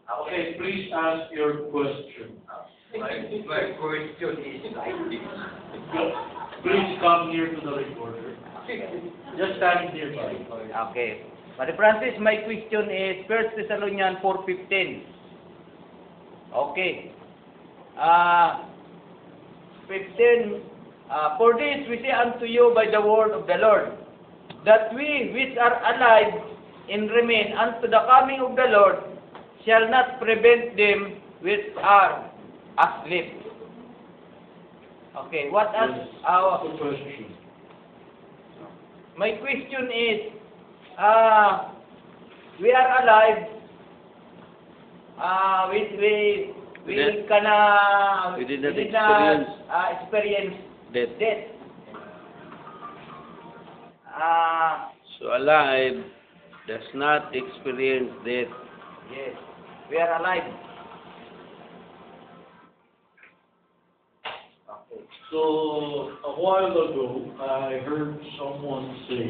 Okay, please ask your question. My question is like this. Please come here to the recorder. Just stand here, buddy. Okay. Padre Francis, my question is 1 Thessalonians 4:15. Okay. 15. For this we say unto you by the word of the Lord, that we which are alive and remain unto the coming of the Lord shall not prevent them which are asleep. Okay, what else? The question. My question is, we are alive. We did not experience Death. death. So alive does not experience death. Yes, we are alive. Okay. So, a while ago, I heard someone say,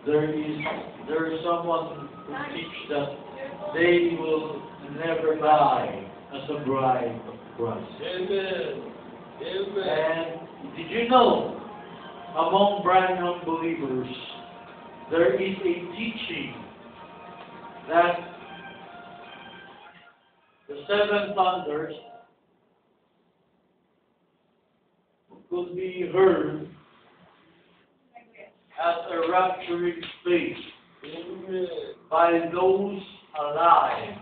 there is someone who teach that they will never die as a bride of Christ. Amen. Amen. And did you know, among Branham believers, there is a teaching that the seven thunders could be heard as a rapturing space Amen. by those alive,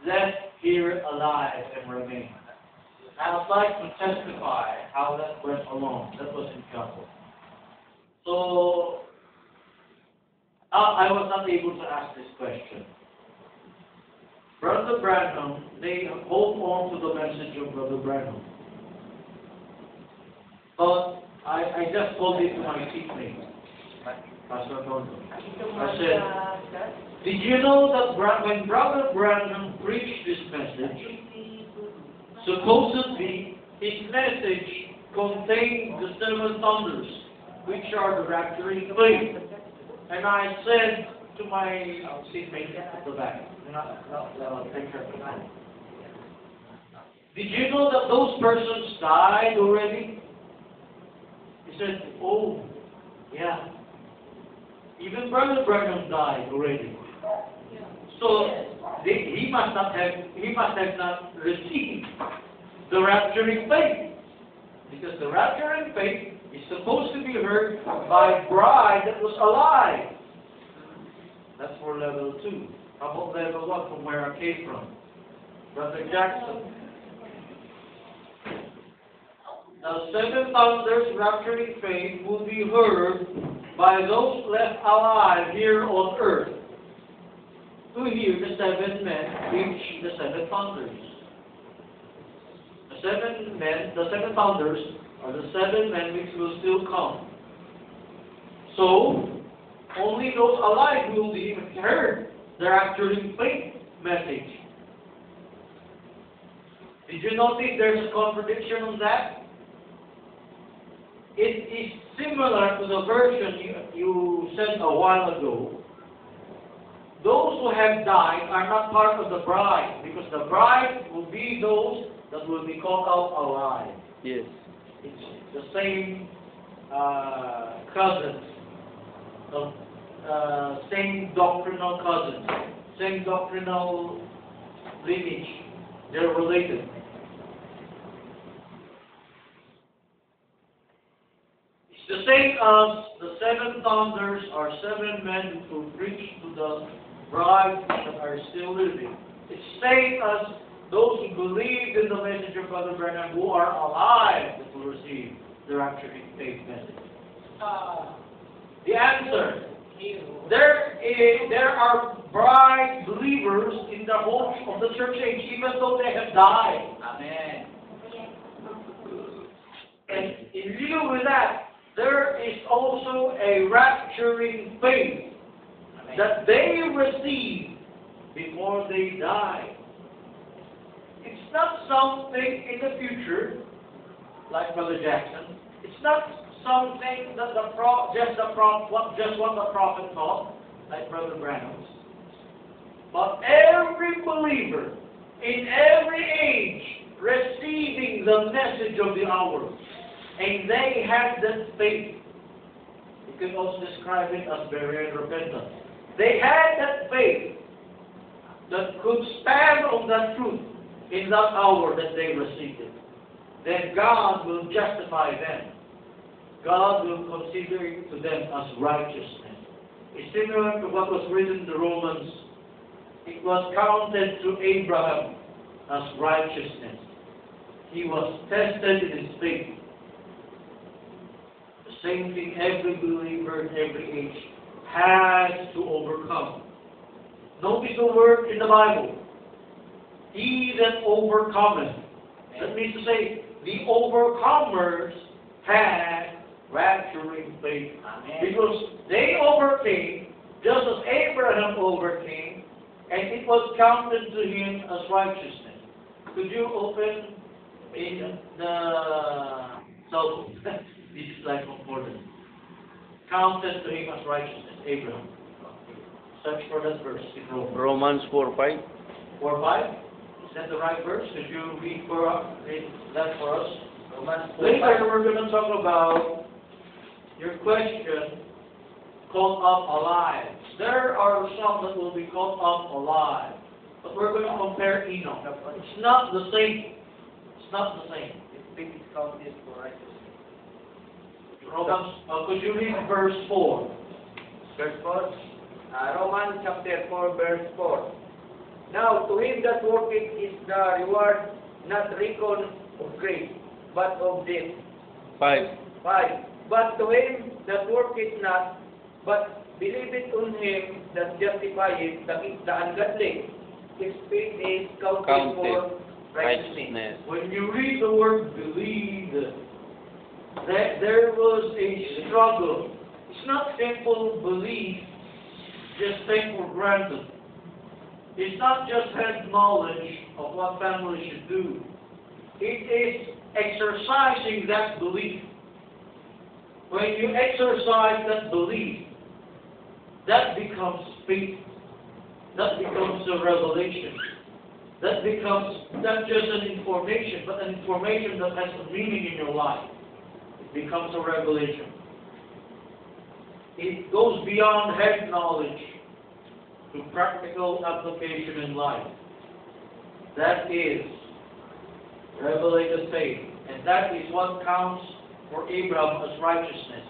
left here alive and remain. I would like to testify how that went along. That was in Capo. So, I was not able to ask this question. Brother Branham, they hold on to the message of Brother Branham. But I just told it to my seatmate, Pastor Tondo. I said, did you know that when Brother Branham preached this message, supposedly his message contained the seven thunders, which are the rapturing faith. And I said to my seatmate at the back, did you know that those persons died already? He said, oh, yeah. Even Brother Branham died already. So he must have not received the rapturing faith. Because the rapturing faith is supposed to be heard by bride that was alive. That's for level 2. How about level 1 from where I came from? Brother Jackson. The seven thunders rapturing faith will be heard by those left alive here on earth to hear the seven men preach the seven thunders. The seven thunders are the seven men which will still come. So, only those alive will be heard the rapturing faith message. Did you notice there's a contradiction on that? It is similar to the version you said a while ago. Those who have died are not part of the bride, because the bride will be those that will be called out alive. Yes. It's the same cousins, same doctrinal cousins, same doctrinal lineage. They're related. It's the same as the seven thunders are seven men who will preach to the bride that are still living. It's the same as those who believe in the message of Brother Branham who are alive that will receive the rapturing faith message. The answer. There are bride believers in the whole of the church age, even though they have died. Amen. And in view with that, there is also a rapturing faith that they receive before they die. It's not something in the future, like Brother Jackson. It's not something that just what the prophet taught, like Brother Branham. But every believer in every age receiving the message of the hour. And they had that faith. You can also describe it as very repentant. They had that faith that could stand on that truth in that hour that they received it. Then God will justify them. God will consider it to them as righteousness. It's similar to what was written in the Romans. It was counted to Abraham as righteousness. He was tested in his faith. The same thing every believer in every age has to overcome. Notice the word in the Bible. He that overcometh. That means to say, the overcomers had rapturing faith. Amen. Because they overcame, just as Abraham overcame, and it was counted to him as righteousness. Could you open in the so this is like important. Counted to him as righteousness, Abraham. Search for that verse in Romans. Romans 4:5. 4:5. Is that the right verse? Could you read that for us? Romans 4:5. Later we're going to talk about your question, caught up alive. There are some that will be caught up alive. But we're going to compare Enoch. It's not the same. It's not the same. Faith is counted for righteousness. Romans, could you read verse 4? Verse 4. Romans chapter 4, verse 4. Now to him that worketh is the reward not reckoned of grace, but of debt. 5. 5. But to him that worketh not, but believeth on him that justifieth the ungodly, his faith is counted for righteousness. When you read the word believe, that there was a struggle. It's not simple belief, just take for granted. It's not just head knowledge of what family should do. It is exercising that belief. When you exercise that belief, that becomes faith. That becomes a revelation. That becomes not just an information, but an information that has a meaning in your life. It becomes a revelation. It goes beyond head knowledge to practical application in life. That is revelated faith. And that is what counts for Abraham as righteousness.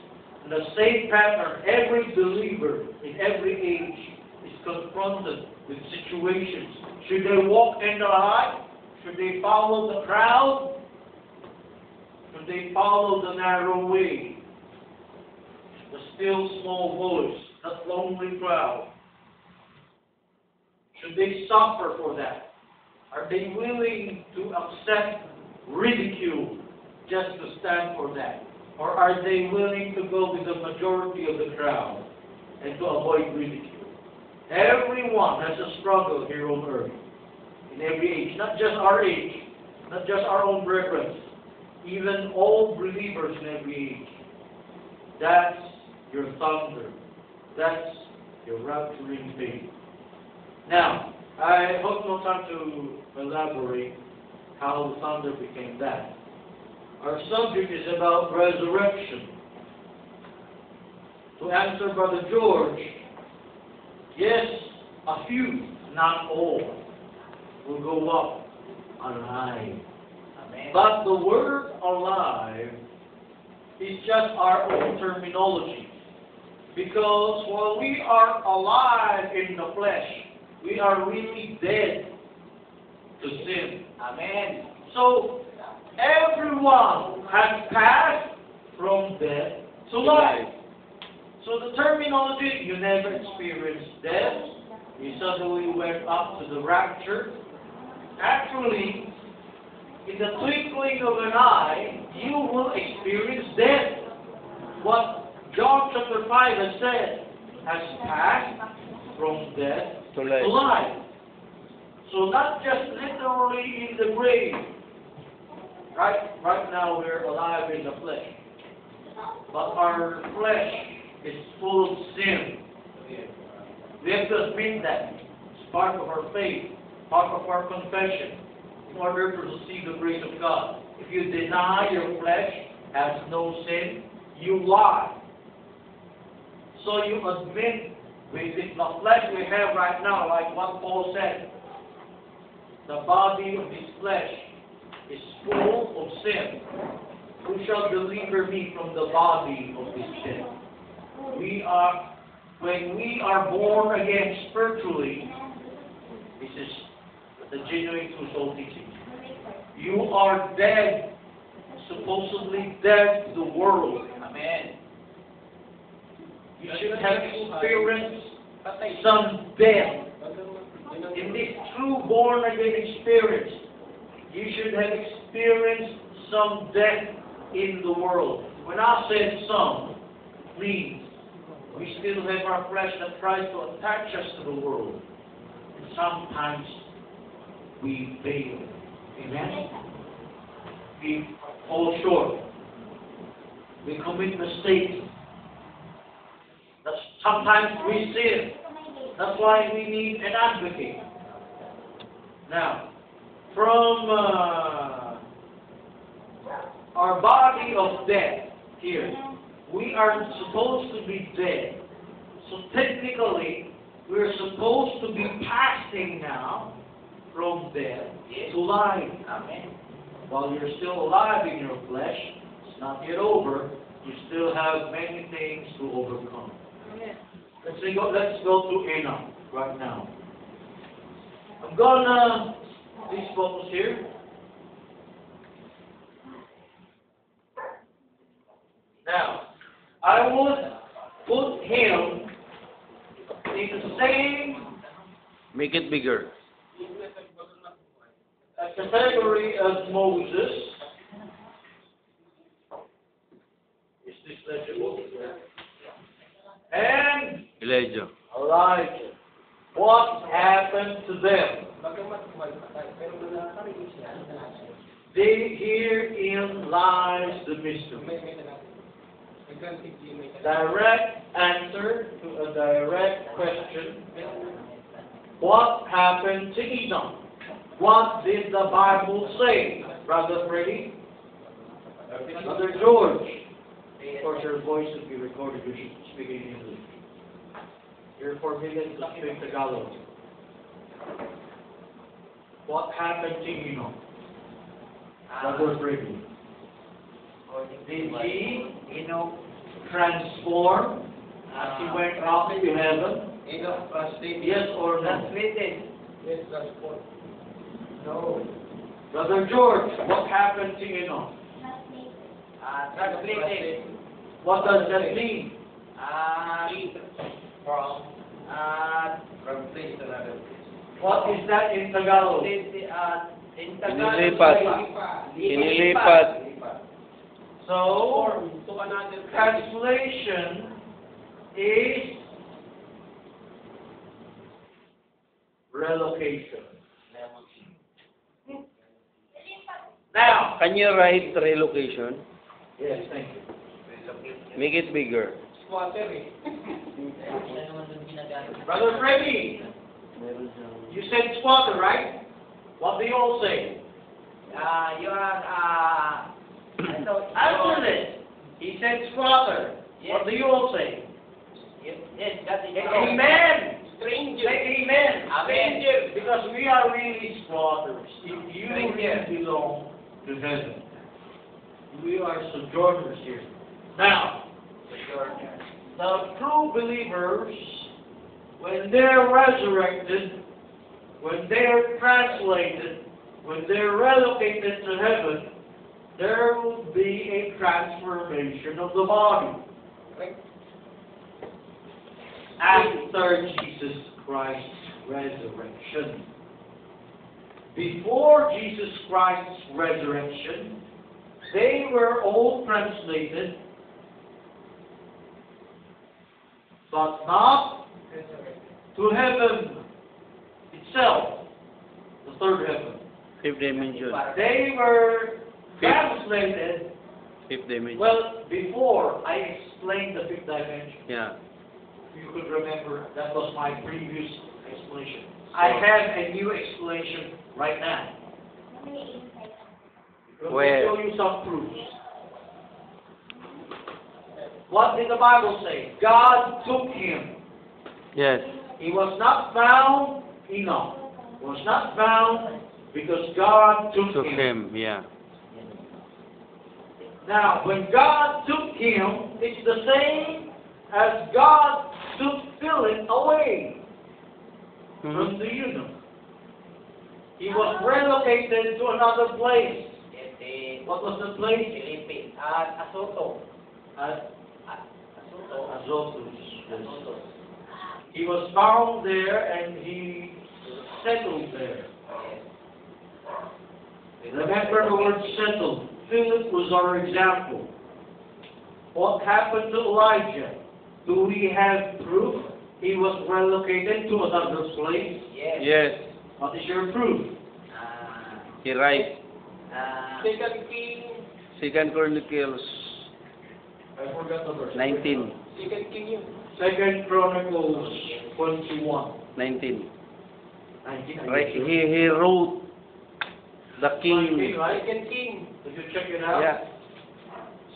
In the same pattern, every believer in every age is confronted with situations. Should they walk in the light? Should they follow the crowd? Should they follow the narrow way? The still small voice, that lonely crowd. Should they suffer for that? Are they willing to accept ridicule just to stand for that? Or are they willing to go with the majority of the crowd and to avoid ridicule? Everyone has a struggle here on earth, in every age, not just our age, not just our own brethren, even all believers in every age. That's your thunder. That's your rapturing faith. Now, I have no time to elaborate how the thunder became that. Our subject is about resurrection. To answer Brother George, yes, a few, not all, will go up alive. Amen. But the word alive is just our own terminology. Because while we are alive in the flesh, we are really dead to sin. Amen. So, everyone has passed from death to life. So the terminology, you never experienced death, you suddenly went up to the rapture. Actually, in the twinkling of an eye, you will experience death. What John chapter 5 has said, has passed from death To to life. So not just literally in the grave. Right now we're alive in the flesh. But our flesh is full of sin. We have to admit that. It's part of our faith, part of our confession in order to receive the grace of God. If you deny your flesh has no sin, you lie. So you admit with the flesh we have right now, like what Paul said, the body of this flesh is full of sin. Who shall deliver me from the body of this sin? When we are born again spiritually, this is the genuine true soul teaching. You are dead, supposedly dead to the world. Amen. You should have experienced some death. In this true born again experience, you should have experienced some death in the world. When I said some, please, we still have our flesh that tries to attach us to the world. And sometimes we fail. Amen? We fall short. We commit mistakes. Sometimes we sin. That's why we need an advocate. Now, from our body of death here, we are supposed to be dead. So technically, we're supposed to be passing now from death to life. Amen. While you're still alive in your flesh, it's not yet over. You still have many things to overcome. Let's go to Enoch right now. I'm gonna please focus here. Now, I would put him in the same Make it bigger. category as Moses. Is this legible? And Elijah. Elijah. What happened to them? Herein lies the mystery. Direct answer to a direct question. What happened to Enoch? What did the Bible say? Brother Freddie? Brother George? Of course, your voice will be recorded. You should speak in English. You're forbidden to speak Tagalog. What happened to Enoch? Brother Freddie? Did he, transform as he went up to heaven? Yes or no? Translated. No. Brother George, what happened to Enoch? Translated. What does that mean? From place to another place. What is that in Tagalog? In Inilipat. Inilipat. So, translation is relocation. Now, Can you write relocation? yes, thank you. Make it bigger. Brother Freddie, you said squatter, right? What do you all say? You are, Answer this. He said squatter. What do you all say? yes, that is Amen. Stranger. Say amen. Amen. Because we are really squatters. If you Stranger. really belong to heaven, we are sojourners here. Now, the true believers, when they're resurrected, when they're translated, when they're relocated to heaven, there will be a transformation of the body. After Jesus Christ's resurrection. Before Jesus Christ's resurrection, they were all translated, but not to heaven itself, the third heaven. Fifth dimension. They were translated, Fifth dimension. well, before I explained the fifth dimension. Yeah. If you could remember, that was my previous explanation. I have a new explanation right now. Let me Where? show you some proofs. What did the Bible say? God took him. Yes. He was not found, Enoch. Was not found because God took Took him. him, yeah. Now, when God took him, it's the same as God took Philip away from Mhm. the eunuch. He was relocated to another place. What was the place? Philippines. At Asoto. Azotus. Yes. He was found there and he settled there. Remember the word settled. Philip was our example. What happened to Elijah? Do we have proof he was relocated to another place? Yes. Yes. What is your proof? He writes. Second King. 2 Chronicles I forgot the verse. 19. Second King yun. 2 Chronicles 21. 19. 19, Right. He wrote the king. Right? Second King. Did you check it out? Yeah.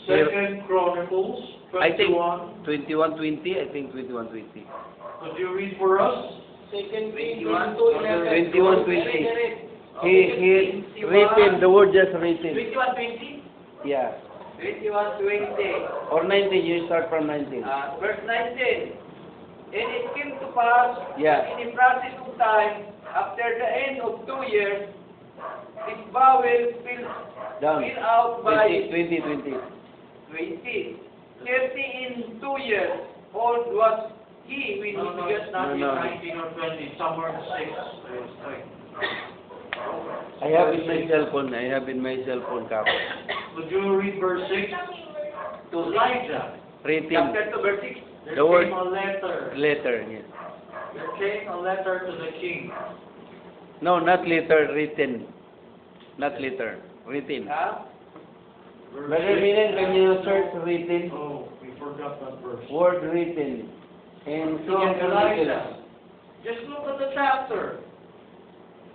2 Chronicles I think 21. 21:20. I think 21:20. Could you read for us? Second King. 21:20. He written, the word just written. 21:20. Yeah. 21:20. Or 19, you start from 19. Verse 19. And it came to pass Yeah. that in the process of time, after the end of 2 years, his bowel filled Down. out by 20. 20. 30 in 2 years old was he when No, he no, began. it's not in No. 19 or 20, somewhere in 6. I have in my cell phone. I have in my cell phone copy. Could you read verse 6? To Elijah, Written. Chapter 2, verse 6. there The word- came a letter. Letter. Yes. There came a letter to the king. No, not letter. Written. Not letter. Written. Verse Brother 6. Milen, can you search written? Oh, we forgot that verse. Word written. And So, Second Elijah, Chronicles. just look at the chapter.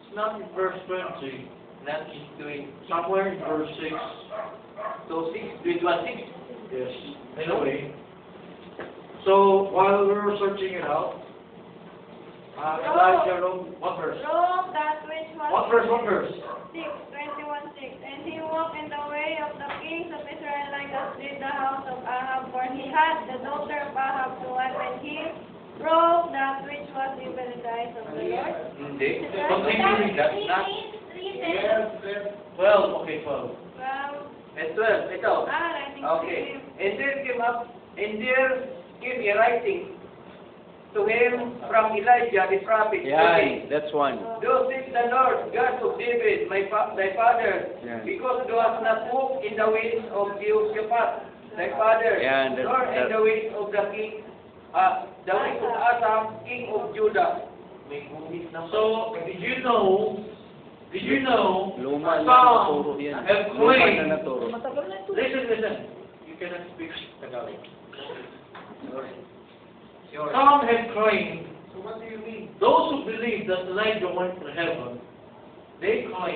It's not in verse 20. That is doing Somewhere in verse 6. so 6, 21:6. Yes. Anyway, so while we were searching it out, Elijah wrote, what verse? Wrote that which was What verse? What verse? 6:21:6. And he walked in the way of the kings of Israel like as did the house of Ahab, for he had the daughter of Ahab to wife, and he wrote that which was evil in the eyes of the Lord. Hindi. Continue with that. Not. Yes. 12. Okay, 12. Well, And 12. Ito. writing Okay. to him. And there came up, and there came a writing to him from Elijah the prophet, Yeah, saying, that's one. Thus says the Lord, God of David, thy father, Yeah. because thou hast not walked in the ways of Jehoshaphat, thy father, Yeah, and nor in the ways of the king, the ways of Asa, king of Judah. May guhit na So, did you know Luma na some naturo yan. have Luma na claimed, naturo. listen, you cannot speak Tagalog. Sure. Some have claimed, So what do you mean? those who believe that Elijah went to heaven, they claim